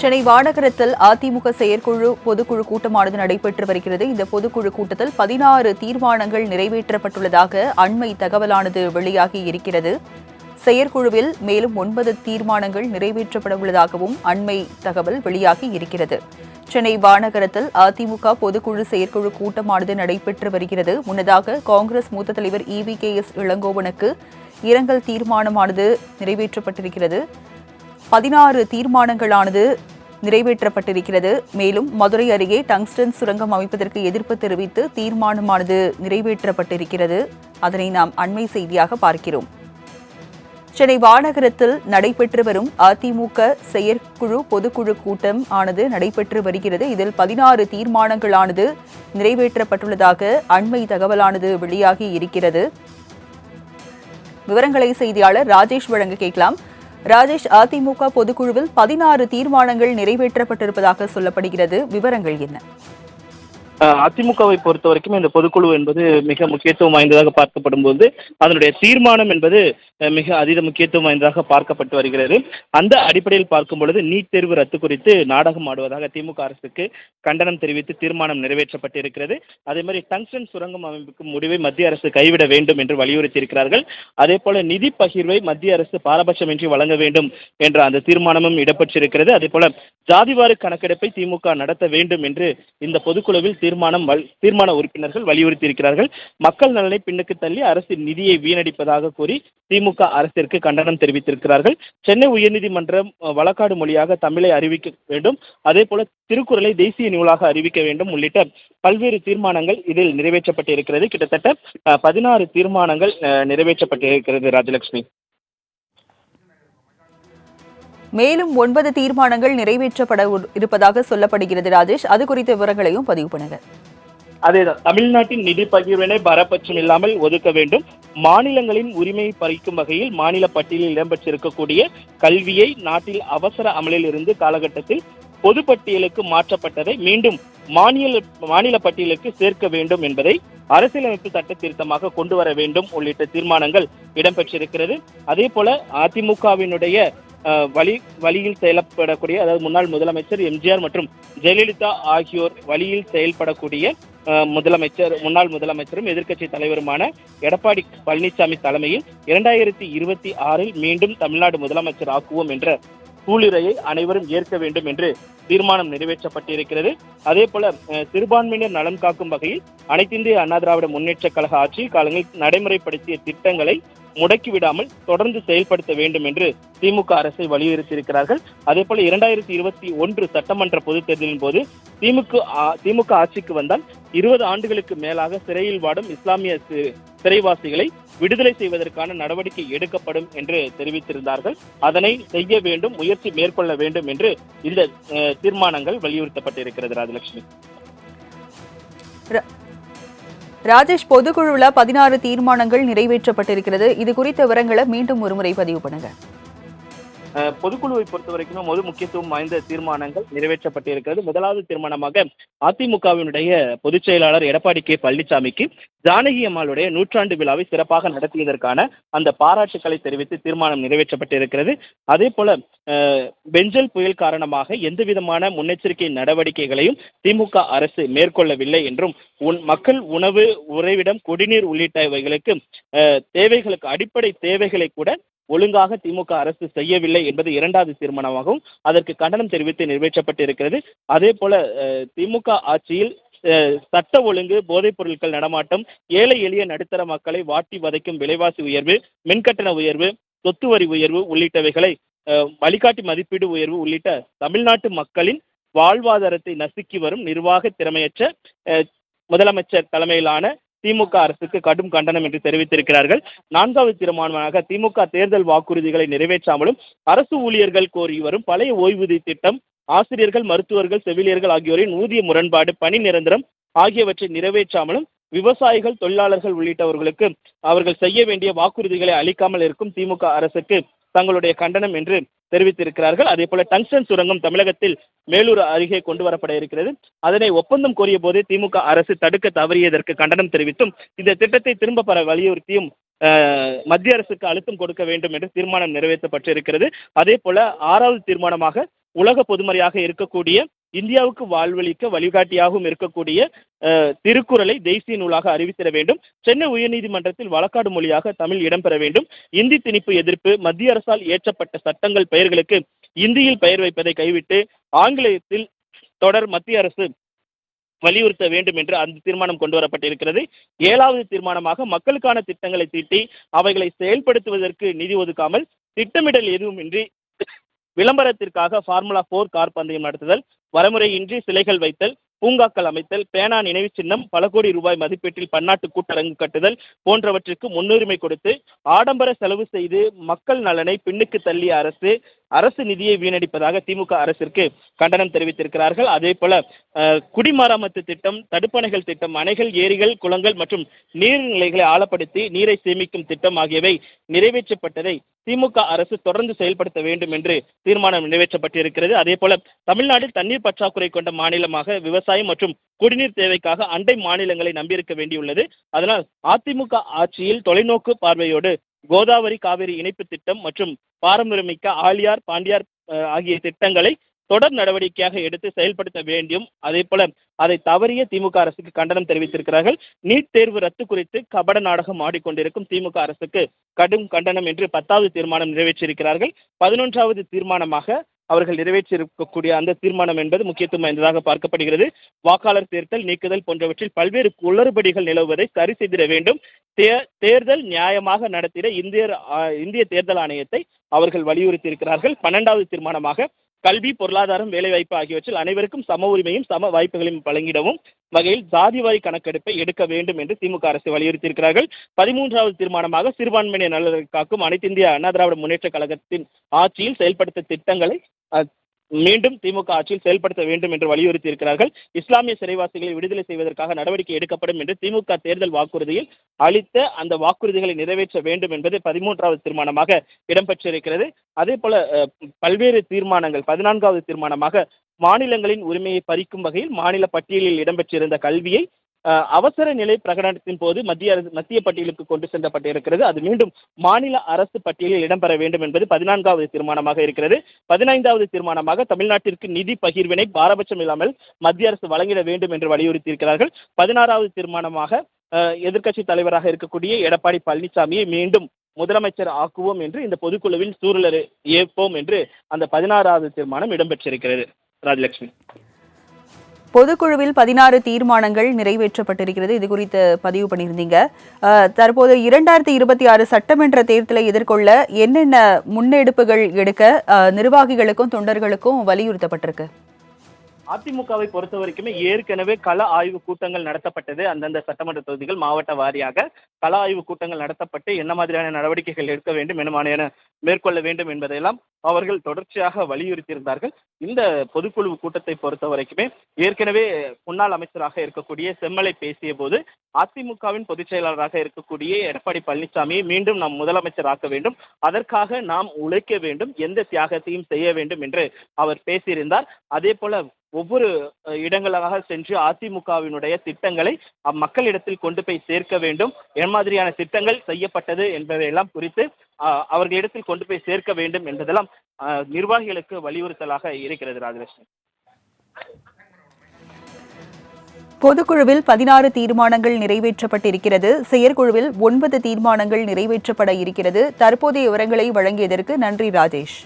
சென்னை வானகரத்தில் அதிமுக செயற்குழு பொதுக்குழு கூட்டமானது நடைபெற்று வருகிறது. இந்த பொதுக்குழு கூட்டத்தில் 16 தீர்மானங்கள் நிறைவேற்றப்பட்டுள்ளதாக அண்மை தகவலானது வெளியாகி இருக்கிறது. செயற்குழுவில் மேலும் 9 தீர்மானங்கள் நிறைவேற்றப்பட உள்ளதாகவும் அண்மை தகவல் வெளியாகி இருக்கிறது. சென்னை வானகரத்தில் அதிமுக பொதுக்குழு செயற்குழு கூட்டமானது நடைபெற்று வருகிறது. முன்னதாக காங்கிரஸ் மூத்த தலைவர் EVKS இளங்கோவனுக்கு இரங்கல் தீர்மானமானது நிறைவேற்றப்பட்டிருக்கிறது. 16 தீர்மானங்களானது நிறைவேற்றப்பட்டிருக்கிறது. மேலும் மதுரை அருகே டங்ஸ்டன் சுரங்கம் அமைப்பதற்கு எதிர்ப்பு தெரிவித்து தீர்மானமானது நிறைவேற்றப்பட்டிருக்கிறது. அதனை நாம் அண்மை செய்தியாக பார்க்கிறோம். சென்னை வானகரத்தில் நடைபெற்று வரும் அதிமுக செயற்குழு பொதுக்குழு கூட்டம் ஆனது நடைபெற்று வருகிறது. இதில் 16 தீர்மானங்களானது நிறைவேற்றப்பட்டுள்ளதாக அண்மை தகவலானது வெளியாகி இருக்கிறது. விவரங்களை செய்தியாளர் ராஜேஷ் வழங்க கேட்கலாம். ராஜேஷ், அதிமுக பொதுக்குழுவில் 16 தீர்மானங்கள் நிறைவேற்றப்பட்டிருப்பதாக சொல்லப்படுகிறது. விவரங்கள் என்ன? அதிமுகவை பொறுத்த வரைக்கும் இந்த பொதுக்குழு என்பது மிக முக்கியத்துவம் வாய்ந்ததாக பார்க்கப்படும் போது அதனுடைய தீர்மானம் என்பது மிக அதீத முக்கியத்துவம் வாய்ந்ததாக பார்க்கப்பட்டு வருகிறது. அந்த அடிப்படையில் பார்க்கும் பொழுது நீட் தேர்வு ரத்து குறித்து நாடகம் ஆடுவதாக திமுக அரசுக்கு கண்டனம் தெரிவித்து தீர்மானம் நிறைவேற்றப்பட்டிருக்கிறது. அதே மாதிரி டங்ஸ்டன் சுரங்கம் அமைக்கும் முடிவை மத்திய அரசு கைவிட வேண்டும் என்று வலியுறுத்தியிருக்கிறார்கள். அதே போல நிதி பகிர்வை மத்திய அரசு பாரபட்சமின்றி வழங்க வேண்டும் என்ற அந்த தீர்மானமும் இடம்பெற்றிருக்கிறது. அதே போல ஜாதிவாரி கணக்கெடுப்பை திமுக நடத்த வேண்டும் என்று இந்த பொதுக்குழுவில் தீர்மான உறுப்பினர்கள் வலியுறுத்தியிருக்கிறார்கள். மக்கள் நலனை பின்னுக்கு தள்ளி அரசின் நிதியை வீணடிப்பதாக கூறி திமுக அரசிற்கு கண்டனம் தெரிவித்திருக்கிறார்கள். சென்னை உயர்நீதிமன்றம் வழக்காடு மொழியாக தமிழை அறிவிக்க வேண்டும், அதே போல திருக்குறளை தேசிய நூலாக அறிவிக்க வேண்டும் உள்ளிட்ட பல்வேறு தீர்மானங்கள் இதில் நிறைவேற்றப்பட்டிருக்கிறது. கிட்டத்தட்ட 16 தீர்மானங்கள் நிறைவேற்றப்பட்டிருக்கிறது. ராஜலட்சுமி, மேலும் 9 தீர்மானங்கள் நிறைவேற்றப்பட இருப்பதாக சொல்லப்படுகிறது. ராஜேஷ், அது குறித்த விவரங்களையும் பதிவு பண்ணுங்க. அதேதான், தமிழ்நாட்டின் நிதி பகிர்வினை பாரபட்சம் இல்லாமல் ஒதுக்க வேண்டும். மாநிலங்களின் உரிமையை பறிக்கும் வகையில் மாநில பட்டியலில் இடம்பெற்றிருக்கக்கூடிய கல்வியை நாட்டில் அவசர அமலில் இருந்து காலகட்டத்தில் பொதுப்பட்டியலுக்கு மாற்றப்பட்டதை மீண்டும் மாநில பட்டியலுக்கு சேர்க்க வேண்டும் என்பதை அரசியலமைப்பு சட்ட திருத்தமாக கொண்டு வர வேண்டும் உள்ளிட்ட தீர்மானங்கள் இடம்பெற்றிருக்கிறது. அதே போல அதிமுகவினுடைய வழியில் செயல்படக்கூடிய, அதாவது முன்னாள் முதலமைச்சர் எம்ஜிஆர் மற்றும் ஜெயலலிதா ஆகியோர் வழியில் செயல்படக்கூடிய முன்னாள் முதலமைச்சரும் எதிர்க்கட்சி தலைவருமான எடப்பாடி பழனிசாமி தலைமையில் 2026 மீண்டும் தமிழ்நாடு முதலமைச்சர் ஆக்குவோம் என்ற சூளுரையை அனைவரும் ஏற்க வேண்டும் என்று தீர்மானம் நிறைவேற்றப்பட்டிருக்கிறது. அதே போல சிறுபான்மையினர் நலன் காக்கும் வகையில் அனைத்திந்திய அண்ணா திராவிட முன்னேற்ற கழக ஆட்சி காலங்களில் நடைமுறைப்படுத்திய திட்டங்களை முடக்கிவிடாமல் தொடர்ந்து செயல்படுத்த வேண்டும் என்று திமுக அரசை வலியுறுத்தியிருக்கிறார்கள். அதே போல 2021 சட்டமன்ற பொதுத் தேர்தலின் போது திமுக ஆட்சிக்கு வந்தால் 20 ஆண்டுகளுக்கு மேலாக சிறையில் வாடும் இஸ்லாமிய சிறைவாசிகளை விடுதலை செய்வதற்கான நடவடிக்கை எடுக்கப்படும் என்று தெரிவித்திருந்தார்கள். அதனை செய்ய வேண்டும், முயற்சி மேற்கொள்ள வேண்டும் என்று இந்த தீர்மானங்கள் வலியுறுத்தப்பட்டிருக்கிறது. ராஜலட்சுமி, ராஜேஷ், பொதுக்குழுவில் 16 தீர்மானங்கள் நிறைவேற்றப்பட்டிருக்கிறது. இது குறித்த விவரங்களை மீண்டும் ஒருமுறை பதிவு பண்ணுங்க. பொதுக்குழுவை பொறுத்த வரைக்கும் முக்கியத்துவம் வாய்ந்த தீர்மானங்கள் நிறைவேற்றப்பட்டிருக்கிறது. முதலாவது தீர்மானமாக அதிமுகவினுடைய பொதுச் செயலாளர் எடப்பாடி பழனிசாமிக்கு ஜானகி அம்மாளுடைய 100ஆண்டு விழாவை சிறப்பாக நடத்தியதற்கான அந்த பாராட்டுக்களை தெரிவித்து தீர்மானம் நிறைவேற்றப்பட்டிருக்கிறது. அதே போல பெஞ்சல் புயல் காரணமாக எந்த விதமான முன்னெச்சரிக்கை நடவடிக்கைகளையும் திமுக அரசு மேற்கொள்ளவில்லை என்றும் மக்கள் உணவு, உறைவிடம், குடிநீர் உள்ளிட்டவைகளுக்கு தேவைகளுக்கு அடிப்படை தேவைகளை கூட ஒழுங்காக திமுக அரசு செய்யவில்லை என்பது இரண்டாவது தீர்மானமாகவும் அதற்கு கண்டனம் தெரிவித்து நிறைவேற்றப்பட்டிருக்கிறது. அதே போல திமுக ஆட்சியில் சட்ட ஒழுங்கு, போதைப் பொருட்கள் நடமாட்டம், ஏழை எளிய நடுத்தர மக்களை வாட்டி வதைக்கும் விலைவாசி உயர்வு, மின்கட்டண உயர்வு, சொத்து வரி உயர்வு உள்ளிட்டவைகளை வழிகாட்டி மதிப்பீடு உயர்வு உள்ளிட்ட தமிழ்நாட்டு மக்களின் வாழ்வாதாரத்தை நசுக்கி வரும் நிர்வாக திறமையற்ற முதலமைச்சர் தலைமையிலான திமுக அரசுக்கு கடும் கண்டனம் என்று தெரிவித்திருக்கிறார்கள். 4வது தீர்மானமாக திமுக தேர்தல் வாக்குறுதிகளை நிறைவேற்றாமலும் அரசு ஊழியர்கள் கோரி வரும் பழைய ஓய்வூதிய திட்டம், ஆசிரியர்கள், மருத்துவர்கள், செவிலியர்கள் ஆகியோரின் ஊதிய முரண்பாடு, பணி நிரந்தரம் ஆகியவற்றை நிறைவேற்றாமலும் விவசாயிகள், தொழிலாளர்கள் உள்ளிட்டவர்களுக்கு அவர்கள் செய்ய வேண்டிய வாக்குறுதிகளை அளிக்காமல் இருக்கும் திமுக அரசுக்கு தங்களுடைய கண்டனம் என்று தெரிவித்திருக்கிறார்கள். அதே போல டங்ஸ்டன் சுரங்கம் தமிழகத்தில் மேலூர் அருகே கொண்டு வரப்பட இருக்கிறது. அதனை ஒப்பந்தம் கோரிய போதே திமுக அரசு தடுக்க தவறியதற்கு கண்டனம் தெரிவித்தும் இந்த திட்டத்தை திரும்ப பெற வலியுறுத்தியும் மத்திய அரசுக்கு அழுத்தம் கொடுக்க வேண்டும் என்று தீர்மானம் நிறைவேற்றப்பட்டிருக்கிறது. அதே போல 6வது தீர்மானமாக உலக பொதுமறையாக இருக்கக்கூடிய இந்தியாவுக்கு வாழ்வளிக்க வழிகாட்டியாகவும் இருக்கக்கூடிய திருக்குறளை தேசிய நூலாக அறிவித்திட வேண்டும். சென்னை உயர்நீதிமன்றத்தில் வழக்காடு மொழியாக தமிழ் இடம்பெற வேண்டும். இந்தி திணிப்பு எதிர்ப்பு, மத்திய அரசால் இயற்றப்பட்ட சட்டங்கள் பெயர்களுக்கு இந்தியில் பெயர் வைப்பதை கைவிட்டு ஆங்கிலத்தில் தொடர் மத்திய அரசு வலியுறுத்த வேண்டும் என்று அந்த தீர்மானம் கொண்டு வரப்பட்டிருக்கிறது. 7வது தீர்மானமாக மக்களுக்கான திட்டங்களை தீட்டி அவைகளை செயல்படுத்துவதற்கு நிதி ஒதுக்காமல் திட்டமிடல் எதுவுமின்றி விளம்பரத்திற்காக ஃபார்முலா 4 கார் பந்தயம் நடத்துதல், வரமுறையின்றி சிலைகள் வைத்தல், பூங்காக்கள் அமைத்தல், பேனா நினைவு சின்னம், பல கோடி ரூபாய் மதிப்பீட்டில் பன்னாட்டு கூட்டரங்கு கட்டுதல் போன்றவற்றிற்கு முன்னுரிமை கொடுத்து ஆடம்பர செலவு செய்து மக்கள் நலனை பின்னுக்கு தள்ளிய அரசு நிதியை வீணடிப்பதாக திமுக அரசிற்கு கண்டனம் தெரிவித்திருக்கிறார்கள். அதே போல குடிமராமத்து திட்டம், தடுப்பணைகள் திட்டம், அணைகள், ஏரிகள், குளங்கள் மற்றும் நீர்நிலைகளை ஆழப்படுத்தி நீரை சேமிக்கும் திட்டம் ஆகியவை நிறைவேற்றப்பட்டதை திமுக அரசு தொடர்ந்து செயல்படுத்த வேண்டும் என்று தீர்மானம் நிறைவேற்றப்பட்டிருக்கிறது. அதே போல தமிழ்நாடு தண்ணீர் பற்றாக்குறை கொண்ட மாநிலமாக விவசாயம் மற்றும் குடிநீர் தேவைக்காக அண்டை மாநிலங்களை நம்பியிருக்க வேண்டியுள்ளது. அதனால் அதிமுக ஆட்சியில் தொலைநோக்கு பார்வையோடு கோதாவரி காவிரி இணைப்பு திட்டம் மற்றும் பாரம்பரியமிக்க ஆழியார் பாண்டியார் ஆகிய திட்டங்களை தொடர் நடவடிக்கையாக எடுத்து செயல்படுத்த வேண்டும். அதே போல அதை தவறிய திமுக அரசுக்கு கண்டனம் தெரிவித்திருக்கிறார்கள். நீட் தேர்வு ரத்து குறித்து கபட நாடகம் ஆடிக்கொண்டிருக்கும் திமுக அரசுக்கு கடும் கண்டனம் என்று 10வது தீர்மானம் நிறைவேற்றியிருக்கிறார்கள். 11வது தீர்மானமாக அவர்கள் நிறைவேற்றியிருக்கக்கூடிய அந்த தீர்மானம் என்பது முக்கியத்துவம் வாய்ந்ததாக பார்க்கப்படுகிறது. வாக்காளர் சேர்த்தல், நீக்குதல் போன்றவற்றில் பல்வேறு குளறுபடிகள் நிலவுவதை சரி செய்திட வேண்டும். தேர்தல் நியாயமாக நடத்திட இந்திய தேர்தல் ஆணையத்தை அவர்கள் வலியுறுத்தியிருக்கிறார்கள். 12வது தீர்மானமாக கல்வி, பொருளாதாரம், வேலைவாய்ப்பு ஆகியவற்றில் அனைவருக்கும் சம உரிமையும் சம வாய்ப்புகளையும் வழங்கிடவும் வகையில் ஜாதிவாரி கணக்கெடுப்பை எடுக்க வேண்டும் என்று திமுக அரசு வலியுறுத்தியிருக்கிறார்கள். 13வது தீர்மானமாக சிறுபான்மையினர் நலனை காக்கும் அனைத்து இந்திய அண்ணா திராவிட முன்னேற்ற கழகத்தின் ஆட்சியில் செயல்படுத்த திட்டங்களை மீண்டும் திமுக ஆட்சியில் செயல்படுத்த வேண்டும் என்று வலியுறுத்தி இருக்கிறார்கள். இஸ்லாமிய சிறைவாசிகளை விடுதலை செய்வதற்காக நடவடிக்கை எடுக்கப்படும் என்று திமுக தேர்தல் வாக்குறுதியில் அளித்த அந்த வாக்குறுதிகளை நிறைவேற்ற வேண்டும் என்பது 13வது தீர்மானமாக இடம்பெற்றிருக்கிறது. அதே போல பல்வேறு தீர்மானங்கள் 14வது தீர்மானமாக மாநிலங்களின் உரிமையை பறிக்கும் வகையில் மாநில பட்டியலில் இடம்பெற்றிருந்த கல்வியை அவசர நிலை பிரகடனத்தின் போது மத்திய பட்டியலுக்கு கொண்டு சென்றப்பட்டிருக்கிறது. அது மீண்டும் மாநில அரசு பட்டியலில் இடம்பெற வேண்டும் என்பது 14வது தீர்மானமாக இருக்கிறது. 15வது தீர்மானமாக தமிழ்நாட்டிற்கு நிதி பகிர்வினை பாரபட்சம் இல்லாமல் மத்திய அரசு வழங்கிட வேண்டும் என்று வலியுறுத்தியிருக்கிறார்கள். 16வது தீர்மானமாக எதிர்க்கட்சி தலைவராக இருக்கக்கூடிய எடப்பாடி பழனிசாமியை மீண்டும் முதலமைச்சர் ஆக்குவோம் என்று இந்த பொதுக்குழுவில் சூழலை ஏற்போம் என்று அந்த 16வது தீர்மானம் இடம்பெற்றிருக்கிறது. ராஜலட்சுமி, பொதுக்குழுவில் 16 தீர்மானங்கள் நிறைவேற்றப்பட்டிருக்கிறது. இது குறித்து பதிவு பண்ணியிருந்தீங்க. தற்போது 2026 சட்டமன்ற தேர்தலை எதிர்கொள்ள என்னென்ன முன்னெடுப்புகள் எடுக்க நிர்வாகிகளுக்கும் தொண்டர்களுக்கும் வலியுறுத்தப்பட்டிருக்கு? அதிமுகவை பொறுத்த வரைக்குமே ஏற்கனவே கள ஆய்வு கூட்டங்கள் நடத்தப்பட்டது. அந்தந்த சட்டமன்ற தொகுதிகள் மாவட்ட வாரியாக கள ஆய்வு கூட்டங்கள் நடத்தப்பட்டு என்ன மாதிரியான நடவடிக்கைகள் எடுக்க வேண்டும், என்ன மாதிரியான மேற்கொள்ள வேண்டும் என்பதையெல்லாம் அவர்கள் தொடர்ச்சியாக வலியுறுத்தியிருந்தார்கள். இந்த பொதுக்குழு கூட்டத்தை பொறுத்த வரைக்குமே ஏற்கனவே முன்னாள் அமைச்சராக இருக்கக்கூடிய செம்மலை பேசிய போது அதிமுகவின் பொதுச் செயலாளராக இருக்கக்கூடிய எடப்பாடி பழனிசாமியை மீண்டும் நாம் முதலமைச்சர் ஆக்க வேண்டும், அதற்காக நாம் உழைக்க வேண்டும், எந்த தியாகத்தையும் செய்ய வேண்டும் என்று அவர் பேசியிருந்தார். அதே போல ஒவ்வொரு இடங்களாக சென்று அதிமுகவினுடைய திட்டங்களை மக்களிடத்தில் கொண்டு போய் சேர்க்க வேண்டும், என்ன மாதிரியான திட்டங்கள் செய்யப்பட்டது என்பதையெல்லாம் குறித்து அவர்களிடத்தில் கொண்டு போய் சேர்க்க வேண்டும் என்பதெல்லாம் நிர்வாகிகளுக்கு வலியுறுத்தலாக இருக்கிறது. ராஜலட்சுமி, பொதுக்குழுவில் 16 தீர்மானங்கள் நிறைவேற்றப்பட்டிருக்கிறது. செயற்குழுவில் 9 தீர்மானங்கள் நிறைவேற்றப்பட இருக்கிறது. தற்போதைய விவரங்களை வழங்கியதற்கு நன்றி ராஜேஷ்.